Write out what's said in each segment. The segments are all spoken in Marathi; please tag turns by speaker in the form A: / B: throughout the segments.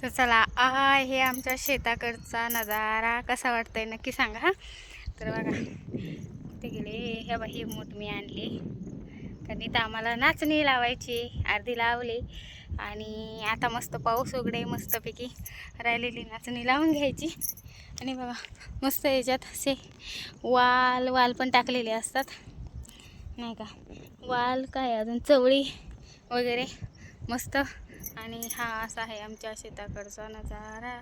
A: तर चला हे आमच्या शेताकडचा नजारा कसा वाटतंय नक्की सांगा हा. तर बघा ते गेले हे बाई मूठ मी आणली कारण इथं आम्हाला नाचणी लावायची, अर्धी लावली आणि आता मस्त पाऊस उघडे मस्तपैकी राहिलेली नाचणी लावून घ्यायची. आणि बघा मस्त याच्यात असे वाल पण टाकलेले असतात नाही का, वाल काय अजून चवळी वगैरे मस्त. आणि हा असा आहे आमच्या शेताकडचा नजारा.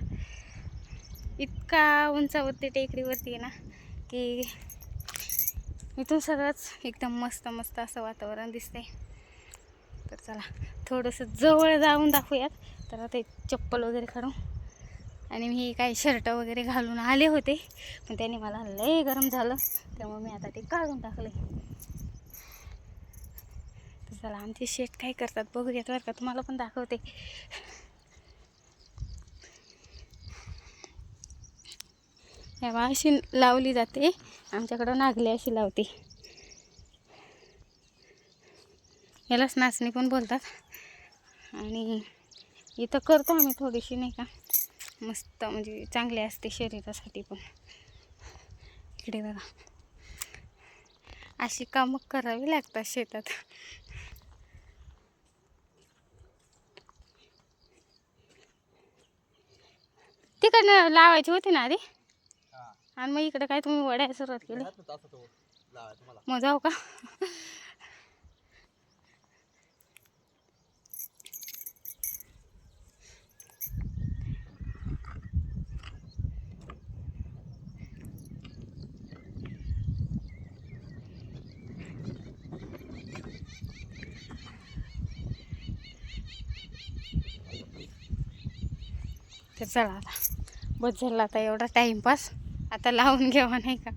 A: इतका उंचावरती टेकडीवरती आहे ना की इथून सगळंच एकदम मस्त मस्त असं वातावरण दिसते. तर चला थोडंसं जवळ जाऊन दाखवूयात. तर आता चप्पल वगैरे काढून आणि मी काही शर्ट वगैरे घालून आले होते पण त्याने मला लय गरम झालं त्यामुळे मी आता ते काढून टाकले. तर चला आमचे शेट काय करतात बघूयात बरं का, तुम्हाला पण दाखवते. अशी लावली जाते आमच्याकडं, नागली अशी लावते. यालाच नाचणी पण बोलतात. आणि इथं करतो आम्ही थोडीशी नाही का, मस्त म्हणजे चांगली असते शरीरासाठी पण. इकडे बघा अशी कामं करावी लागतात शेतात. तिकडनं लावायची होती ना आधी आणि मग इकडे काय तुम्ही वड्याला सुरुवात केली. मग जाऊ का. तर चला आता बस झाला आता एवढा टाइमपास, आता लावून घ्यावा नाही का.